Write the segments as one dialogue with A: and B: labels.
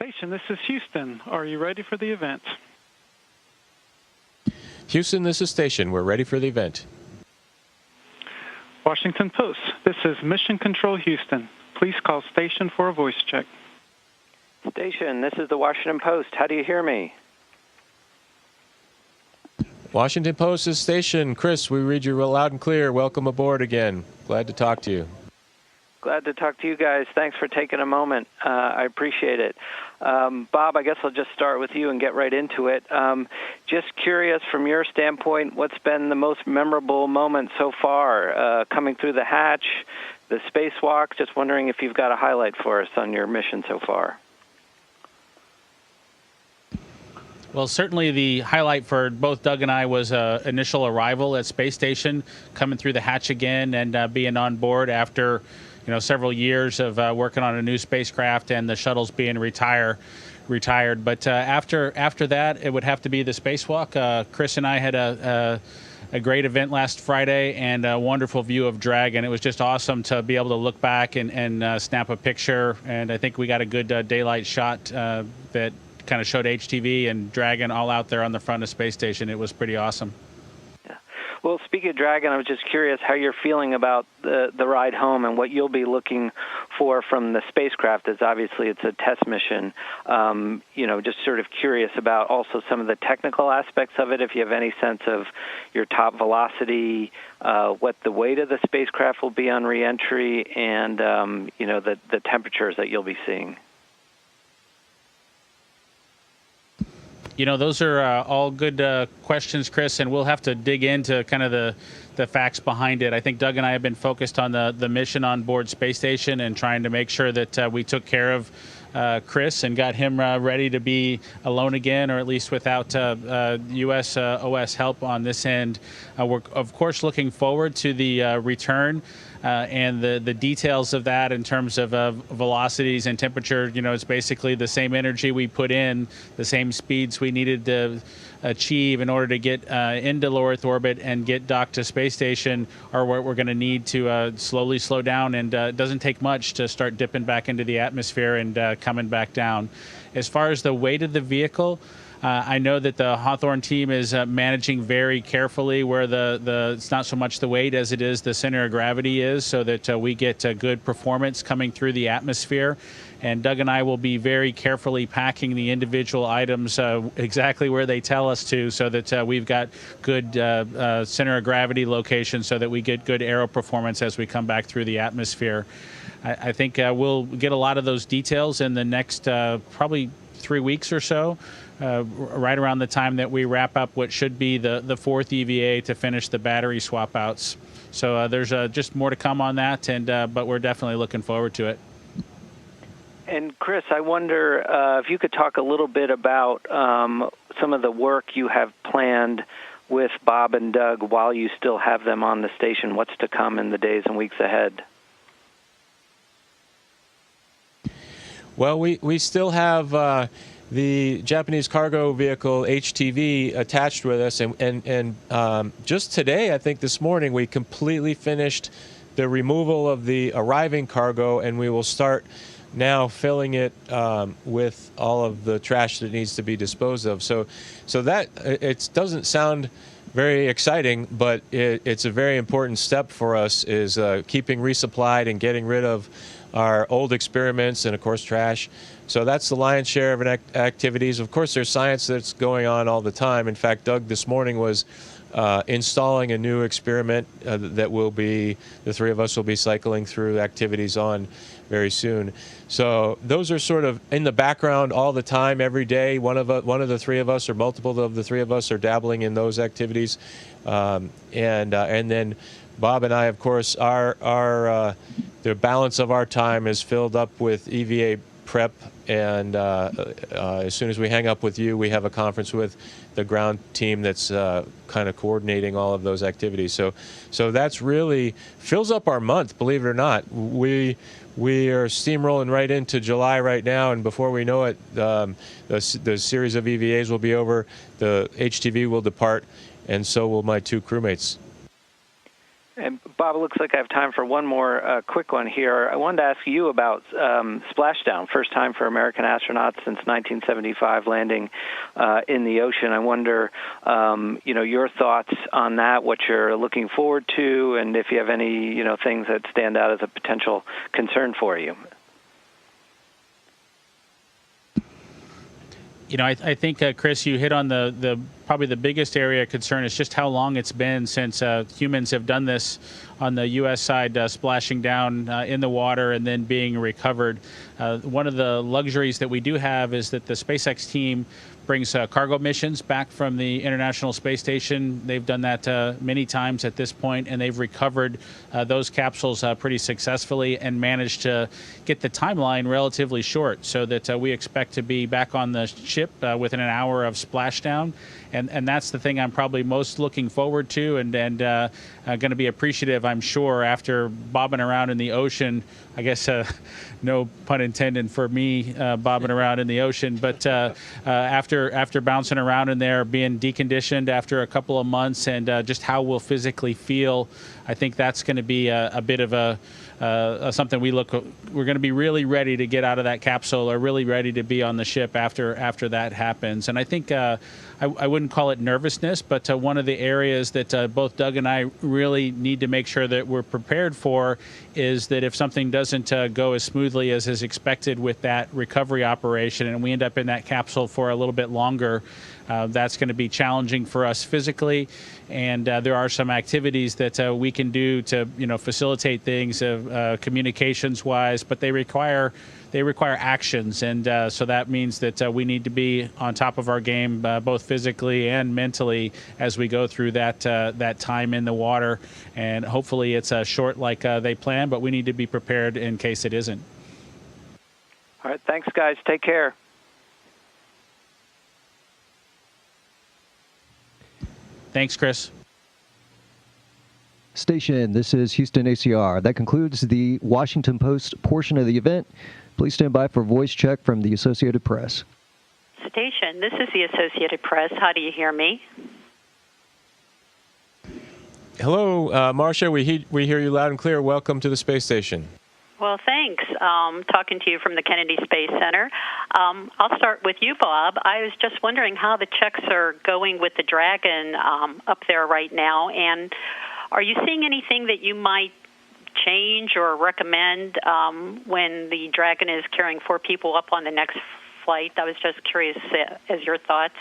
A: Station, this is Houston. Are you ready for the event?
B: Houston, this is Station. We're ready for the event.
A: Washington Post, this is Mission Control Houston. Please call Station for a voice check.
C: Station, this is the Washington Post. How do you hear me?
B: Washington Post is Station. Chris, we read you loud and clear. Welcome aboard again. Glad to talk to you.
C: Glad to talk to you guys. Thanks for taking a moment. I appreciate it. Bob, I guess I'll just start with you and get right into it. Just curious, from your standpoint, what's been the most memorable moment so far? Coming through the hatch, the spacewalk, just wondering if you've got a highlight for us on your mission so far.
D: Well, certainly the highlight for both Doug and I was initial arrival at Space Station, coming through the hatch again and being on board after several years of working on a new spacecraft and the shuttles being retired. But after that, it would have to be the spacewalk. Chris and I had a great event last Friday and a wonderful view of Dragon. It was just awesome to be able to look back and snap a picture. And I think we got a good daylight shot that kind of showed HTV and Dragon all out there on the front of Space Station. It was pretty awesome.
C: Well, speaking of Dragon, I was just curious how you're feeling about the ride home and what you'll be looking for from the spacecraft, as obviously it's a test mission. Just sort of curious about also some of the technical aspects of it, if you have any sense of your top velocity, what the weight of the spacecraft will be on reentry, and, the temperatures that you'll be seeing.
D: Those are all good questions, Chris, and we'll have to dig into kind of the facts behind it. I think Doug and I have been focused on the mission on board Space Station and trying to make sure that we took care of Chris and got him ready to be alone again, or at least without U.S. OS help on this end. We're, of course, looking forward to the return. And the details of that in terms of velocities and temperature, it's basically the same energy we put in, the same speeds we needed to achieve in order to get into low Earth orbit and get docked to Space Station are what we're going to need to slowly slow down. And it doesn't take much to start dipping back into the atmosphere and coming back down. As far as the weight of the vehicle, I know that the Hawthorne team is managing very carefully where it's not so much the weight as it is the center of gravity is, so that we get good performance coming through the atmosphere. And Doug and I will be very carefully packing the individual items exactly where they tell us to, so that we've got good center of gravity location, so that we get good aero performance as we come back through the atmosphere. I think we'll get a lot of those details in the next probably 3 weeks or so. Right around the time that we wrap up what should be the fourth EVA to finish the battery swap outs. So there's just more to come on that, but we're definitely looking forward to it.
C: And Chris, I wonder if you could talk a little bit about some of the work you have planned with Bob and Doug while you still have them on the station. What's to come in the days and weeks ahead?
B: Well, we still have the Japanese cargo vehicle HTV attached with us, and just today, I think this morning, we completely finished the removal of the arriving cargo, and we will start now filling it with all of the trash that needs to be disposed of. So that it doesn't sound very exciting, but it's a very important step for us, is keeping resupplied and getting rid of our old experiments and, of course, trash. So that's the lion's share of activities. Of course, there's science that's going on all the time. In fact, Doug this morning was installing a new experiment that the three of us will be cycling through activities on very soon. So those are sort of in the background all the time, every day. One of the three of us, or multiple of the three of us, are dabbling in those activities. And then Bob and I, of course, the balance of our time is filled up with EVA prep, and as soon as we hang up with you, we have a conference with the ground team that's kind of coordinating all of those activities. So that's really fills up our month, believe it or not. We are steamrolling right into July right now, and before we know it, the series of EVAs will be over, the HTV will depart, and so will my two crewmates.
C: And Bob, it looks like I have time for one more quick one here. I wanted to ask you about splashdown, first time for American astronauts since 1975 landing in the ocean. I wonder, your thoughts on that, what you're looking forward to, and if you have any, things that stand out as a potential concern for you.
D: I think, Chris, you hit on the probably the biggest area of concern is just how long it's been since humans have done this on the U.S. side, splashing down in the water and then being recovered. One of the luxuries that we do have is that the SpaceX team brings cargo missions back from the International Space Station. They've done that many times at this point, and they've recovered those capsules pretty successfully and managed to get the timeline relatively short so that we expect to be back on the ship within an hour of splashdown. And that's the thing I'm probably most looking forward to and going to be appreciative, I'm sure, after bobbing around in the ocean. I guess no pun intended for me bobbing around in the ocean, but after bouncing around in there, being deconditioned after a couple of months, and just how we'll physically feel, I think that's going to be a bit of something we're going to be really ready to get out of that capsule, or really ready to be on the ship after that happens. And I think I wouldn't call it nervousness, but one of the areas that both Doug and I really need to make sure that we're prepared for is that if something doesn't go as smoothly as is expected with that recovery operation, and we end up in that capsule for a little bit longer, that's going to be challenging for us physically. And there are some activities that we can do to facilitate things communications wise, but they require actions, and so that means that we need to be on top of our game, both physically and mentally, as we go through that time in the water. And hopefully it's short like they plan, but we need to be prepared in case it isn't.
C: All right, thanks, guys. Take care.
D: Thanks, Chris.
E: Station, this is Houston ACR. That concludes the Washington Post portion of the event. Please stand by for voice check from the Associated Press.
F: Station, this is the Associated Press. How do you hear me?
B: Hello, Marcia. We hear you loud and clear. Welcome to the space station.
F: Well, thanks. Talking to you from the Kennedy Space Center. I'll start with you, Bob. I was just wondering how the checks are going with the Dragon up there right now, and are you seeing anything that you might change or recommend when the Dragon is carrying 4 people up on the next flight? I was just curious as your thoughts.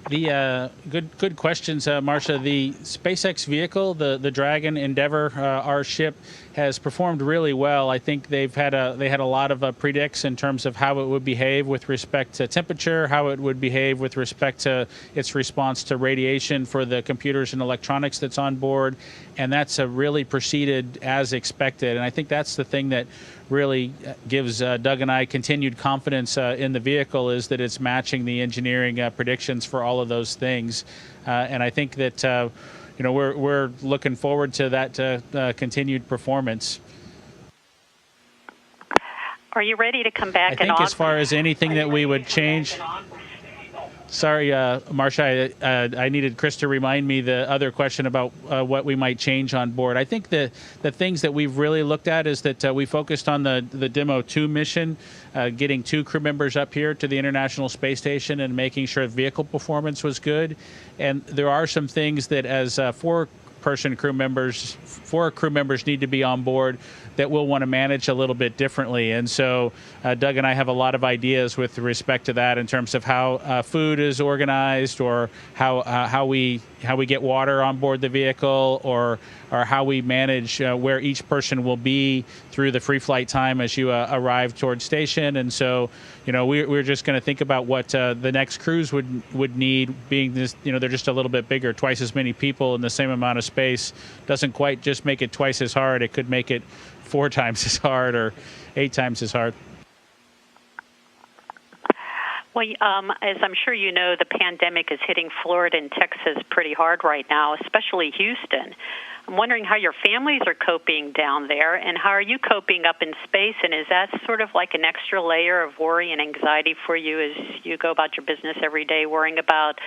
D: The good questions, Marcia. The SpaceX vehicle, the Dragon Endeavour, our ship, has performed really well. I think they had a lot of predicts in terms of how it would behave with respect to temperature, how it would behave with respect to its response to radiation for the computers and electronics that's on board, and that's really proceeded as expected. And I think that's the thing that really gives Doug and I continued confidence in the vehicle, is that it's matching the engineering predictions for all of those things. And I think that we're looking forward to that continued performance.
F: Are you ready to come back?
D: I think as far as anything that we would change. Sorry, Marcia, I needed Chris to remind me the other question about what we might change on board. I think the things that we've really looked at is that we focused on the Demo 2 mission, getting 2 crew members up here to the International Space Station and making sure vehicle performance was good. And there are some things that as 4 crew members need to be on board that we'll want to manage a little bit differently. And so Doug and I have a lot of ideas with respect to that in terms of how food is organized, or how we get water on board the vehicle, or how we manage where each person will be through the free flight time as you arrive towards station. And so, we're just going to think about what the next crews would need, being this, they're just a little bit bigger. Twice as many people in the same amount of space doesn't quite just make it twice as hard. It could make it 4 times as hard or 8 times as hard.
F: Well, as I'm sure you know, the pandemic is hitting Florida and Texas pretty hard right now, especially Houston. I'm wondering how your families are coping down there, and how are you coping up in space, and is that sort of like an extra layer of worry and anxiety for you as you go about your business every day, worrying about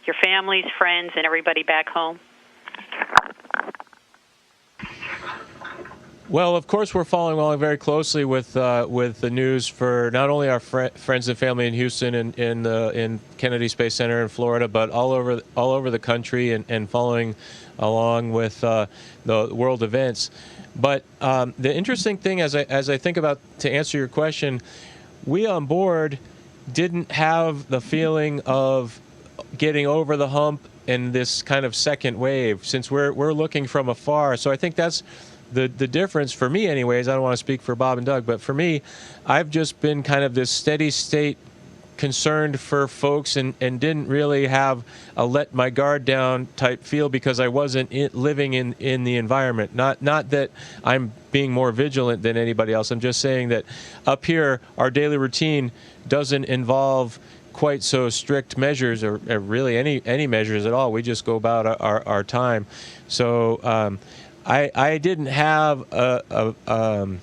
F: your families, friends, and everybody back home?
B: Well, of course, we're following along very closely with the news for not only our friends and family in Houston and in Kennedy Space Center in Florida, but all over the country, and following along with the world events. But the interesting thing, as I think about, to answer your question, we on board didn't have the feeling of getting over the hump in this kind of second wave, since we're looking from afar. So I think that's the difference for me anyways. I don't want to speak for Bob and Doug, but for me, I've just been kind of this steady state concerned for folks, and didn't really have a let my guard down type feel, because I wasn't living in the environment. Not that I'm being more vigilant than anybody else. I'm just saying that up here, our daily routine doesn't involve quite so strict measures, or really any measures at all. We just go about our time. So I didn't have a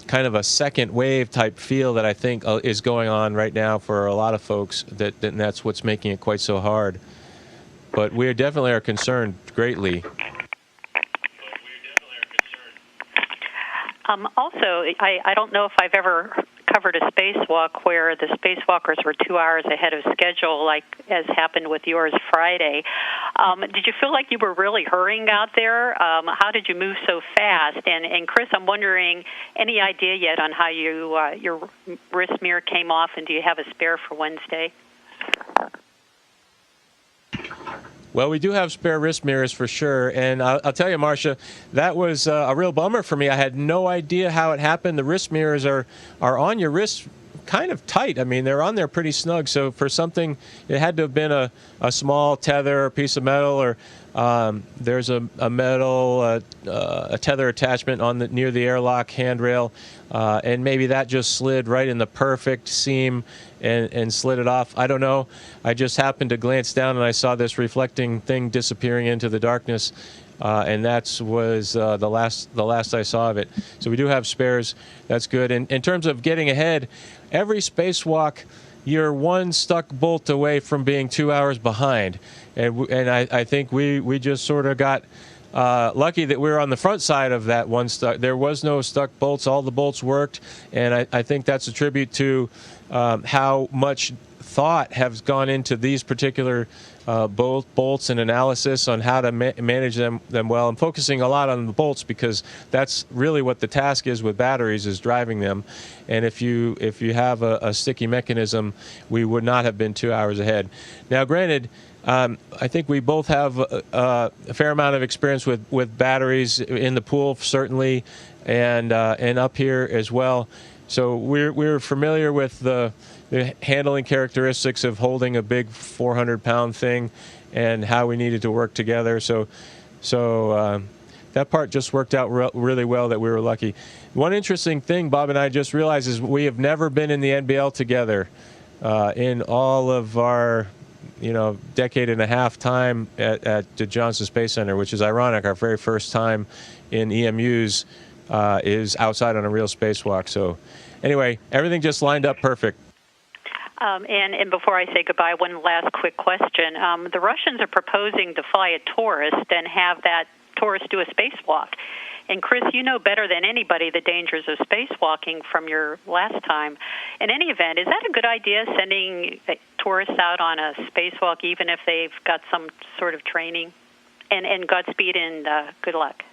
B: kind of a second wave type feel that I think is going on right now for a lot of folks, and that's what's making it quite so hard. But we definitely are concerned greatly.
F: Also, I don't know if I've ever covered a spacewalk where the spacewalkers were 2 hours ahead of schedule, like as happened with yours Friday. Did you feel like you were really hurrying out there? How did you move so fast? And Chris, I'm wondering, any idea yet on how your wrist mirror came off, and do you have a spare for Wednesday?
B: Well, we do have spare wrist mirrors for sure, and I'll tell you, Marcia, that was a real bummer for me. I had no idea how it happened. The wrist mirrors are on your wrist kind of tight. I mean, they're on there pretty snug, so for something, it had to have been a small tether or piece of metal, or there's a metal a tether attachment on near the airlock handrail, and maybe that just slid right in the perfect seam and slid it off. I don't know. I just happened to glance down and I saw this reflecting thing disappearing into the darkness, and that was the last I saw of it. So we do have spares. That's good. And in terms of getting ahead, every spacewalk, you're one stuck bolt away from being 2 hours behind. And I think we just sort of got lucky that we were on the front side of that one stuck. There was no stuck bolts. All the bolts worked. And I think that's a tribute to how much thought has gone into these particular bolts and analysis on how to manage them well, and focusing a lot on the bolts, because that's really what the task is with batteries, is driving them. And if you have a sticky mechanism, we would not have been 2 hours ahead. Now, granted, I think we both have a fair amount of experience with batteries in the pool, certainly, and up here as well. So we're familiar with the handling characteristics of holding a big 400-pound thing, and how we needed to work together. So that part just worked out really well, that we were lucky. One interesting thing Bob and I just realized is we have never been in the NBL together in all of our decade and a half time at the Johnson Space Center, which is ironic. Our very first time in EMUs is outside on a real spacewalk. So anyway, everything just lined up perfect.
F: And before I say goodbye, one last quick question. The Russians are proposing to fly a tourist and have that tourist do a spacewalk. And Chris, you know better than anybody the dangers of spacewalking from your last time. In any event, is that a good idea, sending tourists out on a spacewalk, even if they've got some sort of training? And Godspeed and good luck.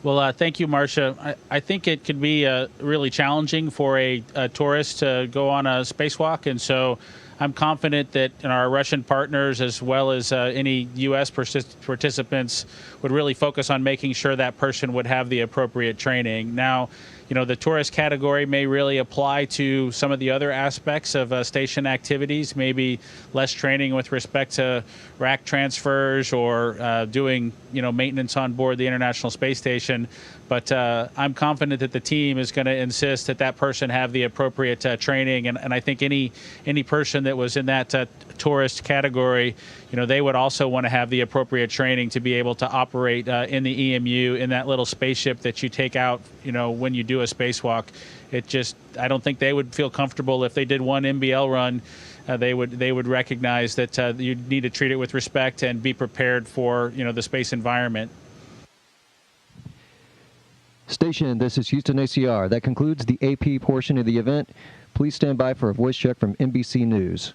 D: Well, thank you, Marcia. I think it could be really challenging for a tourist to go on a spacewalk, and so I'm confident that our Russian partners, as well as any U.S. participants, would really focus on making sure that person would have the appropriate training. Now, the tourist category may really apply to some of the other aspects of station activities, maybe less training with respect to rack transfers or doing, maintenance on board the International Space Station. But I'm confident that the team is going to insist that person have the appropriate training, and I think any person anyone that was in that tourist category, they would also want to have the appropriate training to be able to operate in the EMU, in that little spaceship that you take out, when you do a spacewalk. I don't think they would feel comfortable if they did one MBL run. They would recognize that you need to treat it with respect and be prepared for the space environment.
E: Station, this is Houston ACR. That concludes the AP portion of the event. Please stand by for a voice check from NBC News.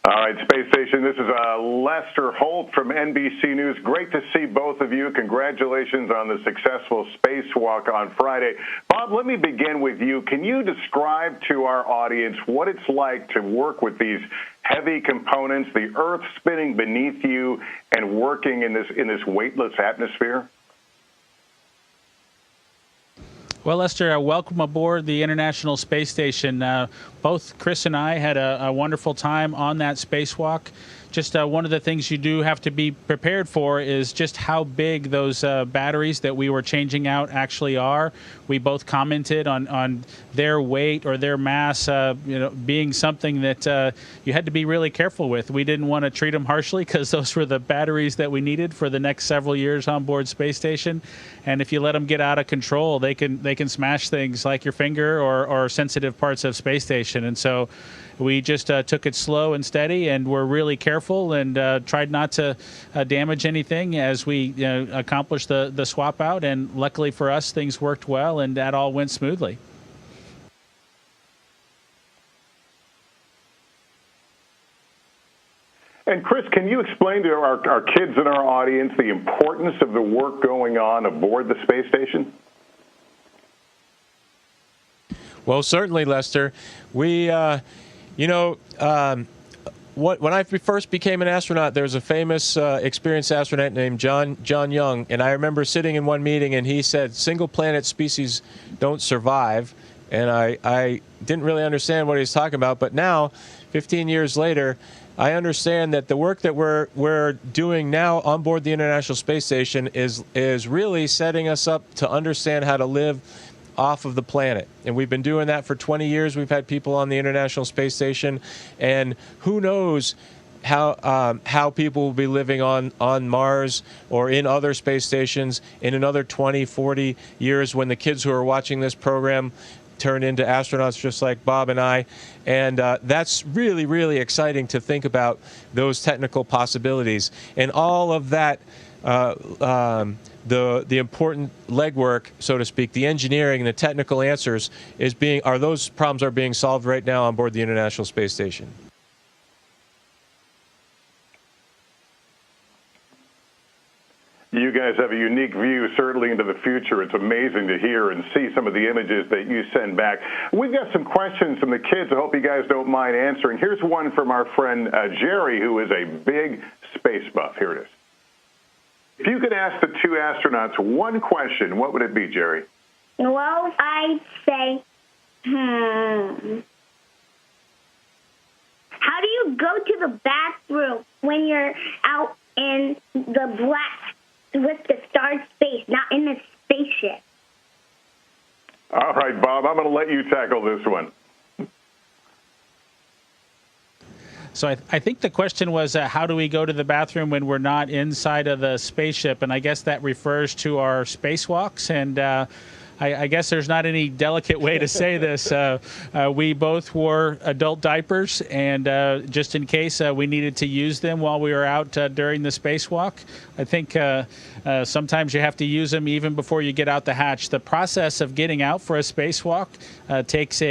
G: All right, Space Station, this is Lester Holt from NBC News. Great to see both of you. Congratulations on the successful spacewalk on Friday. Bob, let me begin with you. Can you describe to our audience what it's like to work with these heavy components, the Earth spinning beneath you, and working in this weightless atmosphere?
D: Well, Lester, welcome aboard the International Space Station. Both Chris and I had a wonderful time on that spacewalk. Just one of the things you do have to be prepared for is just how big those batteries that we were changing out actually are. We both commented on their weight or their mass, being something that you had to be really careful with. We didn't want to treat them harshly because those were the batteries that we needed for the next several years on board Space Station. And if you let them get out of control, they can smash things like your finger or sensitive parts of Space Station. And so we just took it slow and steady, and were really careful and tried not to damage anything as we accomplished the swap out. And luckily for us, things worked well, and that all went smoothly.
G: And Chris, can you explain to our kids in our audience the importance of the work going on aboard the space station?
B: Well, certainly, Lester. We, when I first became an astronaut, there was a famous experienced astronaut named John Young, and I remember sitting in one meeting, and he said, "Single planet species don't survive," and I didn't really understand what he was talking about. But now, 15 years later, I understand that the work that we're doing now on board the International Space Station is really setting us up to understand how to live off of the planet. And we've been doing that for 20 years. We've had people on the International Space Station, and who knows how people will be living on Mars or in other space stations in another 20, 40 years when the kids who are watching this program turn into astronauts just like Bob and I. And that's really, really exciting to think about those technical possibilities. And all of that, the important legwork, so to speak, the engineering and the technical answers those problems are being solved right now on board the International Space Station.
G: You guys have a unique view, certainly, into the future. It's amazing to hear and see some of the images that you send back. We've got some questions from the kids. I hope you guys don't mind answering. Here's one from our friend Jerry, who is a big space buff. Here it is. If you could ask the two astronauts one question, what would it be, Jerry?
H: Well, I'd say, how do you go to the bathroom when you're out in the black with the starred space, not in the spaceship?
G: All right, Bob, I'm going to let you tackle this one.
D: So I think the question was, how do we go to the bathroom when we're not inside of the spaceship? And I guess that refers to our spacewalks. And I guess there's not any delicate way to say this. We both wore adult diapers, and just in case we needed to use them while we were out during the spacewalk. I think sometimes you have to use them even before you get out the hatch. The process of getting out for a spacewalk takes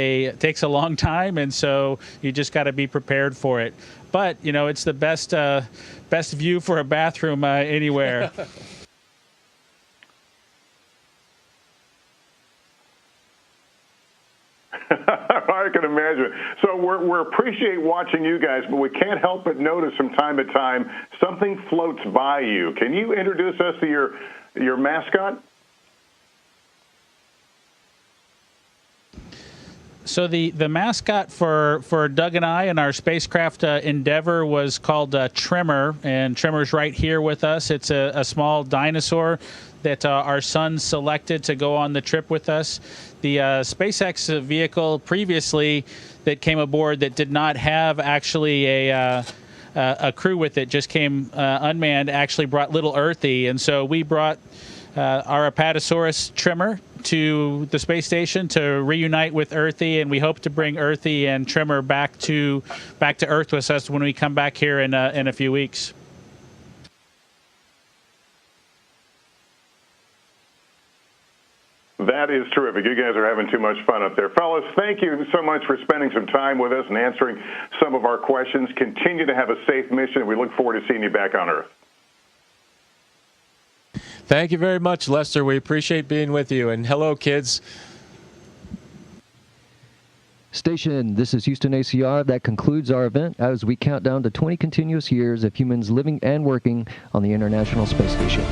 D: a long time, and so you just got to be prepared for it. But it's the best view for a bathroom anywhere.
G: I can imagine. So we appreciate watching you guys, but we can't help but notice from time to time something floats by you. Can you introduce us to your mascot?
D: So the mascot for Doug and I and our spacecraft Endeavour was called Trimmer, and Trimmer's right here with us. It's a small dinosaur that our son selected to go on the trip with us. The SpaceX vehicle previously that came aboard that did not have actually a crew with it, just came unmanned, actually brought little Earthy, and so we brought our Apatosaurus Trimmer to the space station to reunite with Earthy, and we hope to bring Earthy and Trimmer back to Earth with us when we come back here in a few weeks.
G: That is terrific. You guys are having too much fun up there. Fellas, thank you so much for spending some time with us and answering some of our questions. Continue to have a safe mission. We look forward to seeing you back on Earth.
B: Thank you very much, Lester. We appreciate being with you. And hello, kids.
E: Station, this is Houston ACR. That concludes our event as we count down to 20 continuous years of humans living and working on the International Space Station.